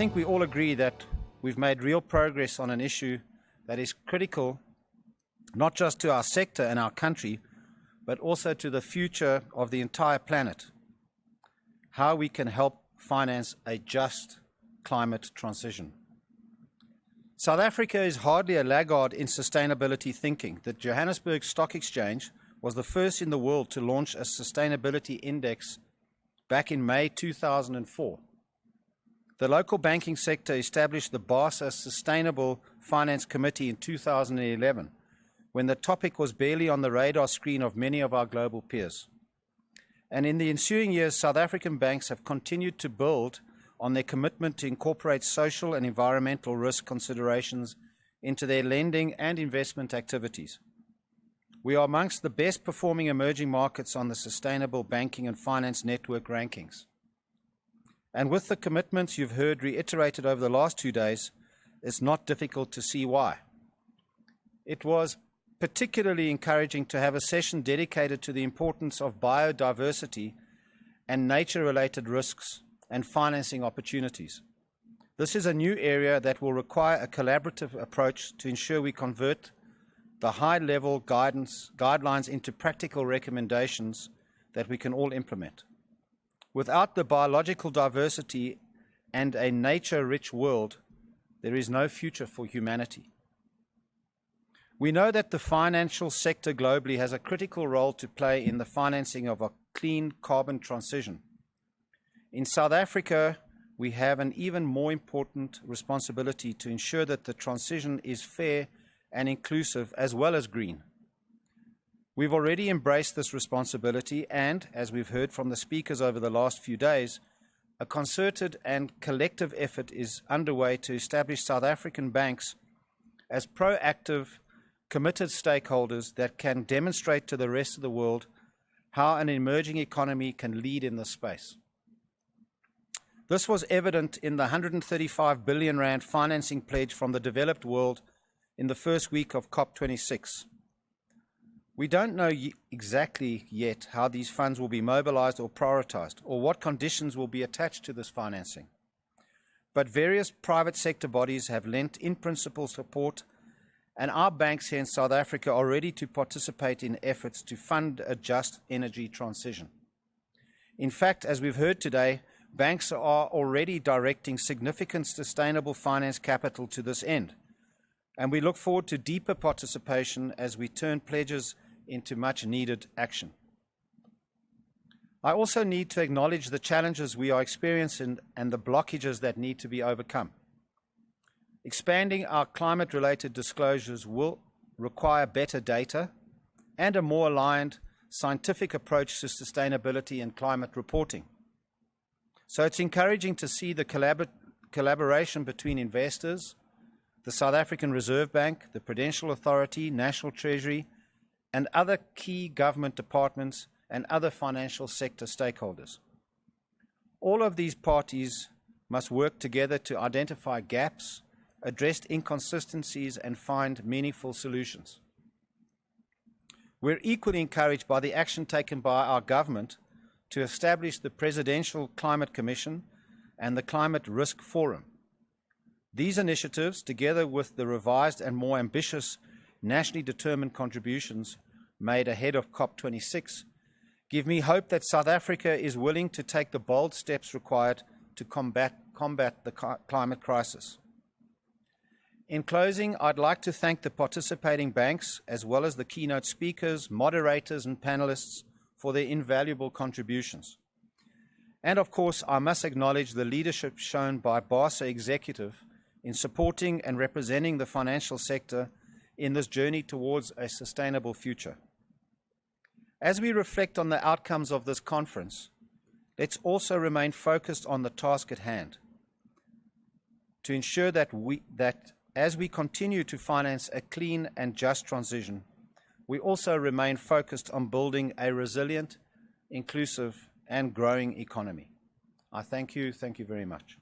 think we all agree that we've made real progress on an issue that is critical not just to our sector and our country, but also to the future of the entire planet. How we can help finance a just climate transition. South Africa is hardly a laggard in sustainability thinking. The Johannesburg Stock Exchange was the first in the world to launch a sustainability index back in May 2004. The local banking sector established the BASA Sustainable Finance Committee in 2011, when the topic was barely on the radar screen of many of our global peers. And in the ensuing years, South African banks have continued to build on their commitment to incorporate social and environmental risk considerations into their lending and investment activities. We are amongst the best performing emerging markets on the Sustainable Banking and Finance Network rankings. And with the commitments you've heard reiterated over the last 2 days, it's not difficult to see why. It was particularly encouraging to have a session dedicated to the importance of biodiversity and nature-related risks and financing opportunities. This is a new area that will require a collaborative approach to ensure we convert the high-level guidelines into practical recommendations that we can all implement. Without the biological diversity and a nature-rich world, there is no future for humanity. We know that the financial sector globally has a critical role to play in the financing of a clean carbon transition. In South Africa, we have an even more important responsibility to ensure that the transition is fair and inclusive as well as green. We've already embraced this responsibility and, as we've heard from the speakers over the last few days, a concerted and collective effort is underway to establish South African banks as proactive, committed stakeholders that can demonstrate to the rest of the world how an emerging economy can lead in this space. This was evident in the 135 billion rand financing pledge from the developed world in the first week of COP26. We don't know exactly yet how these funds will be mobilized or prioritized, or what conditions will be attached to this financing. But various private sector bodies have lent in-principle support, and our banks here in South Africa are ready to participate in efforts to fund a just energy transition. In fact, as we've heard today, banks are already directing significant sustainable finance capital to this end, and we look forward to deeper participation as we turn pledges into much-needed action. I also need to acknowledge the challenges we are experiencing and the blockages that need to be overcome. Expanding our climate-related disclosures will require better data and a more aligned scientific approach to sustainability and climate reporting. So it's encouraging to see the collaboration between investors, the South African Reserve Bank, the Prudential Authority, National Treasury, and other key government departments and other financial sector stakeholders. All of these parties must work together to identify gaps, address inconsistencies, and find meaningful solutions. We're equally encouraged by the action taken by our government to establish the Presidential Climate Commission and the Climate Risk Forum. These initiatives, together with the revised and more ambitious nationally determined contributions made ahead of COP26, give me hope that South Africa is willing to take the bold steps required to combat the climate crisis. In closing, I'd like to thank the participating banks, as well as the keynote speakers, moderators, and panelists for their invaluable contributions. And of course, I must acknowledge the leadership shown by BASA Executive in supporting and representing the financial sector in this journey towards a sustainable future. As we reflect on the outcomes of this conference, let's also remain focused on the task at hand to ensure that as we continue to finance a clean and just transition, we also remain focused on building a resilient, inclusive, and growing economy. I thank you very much.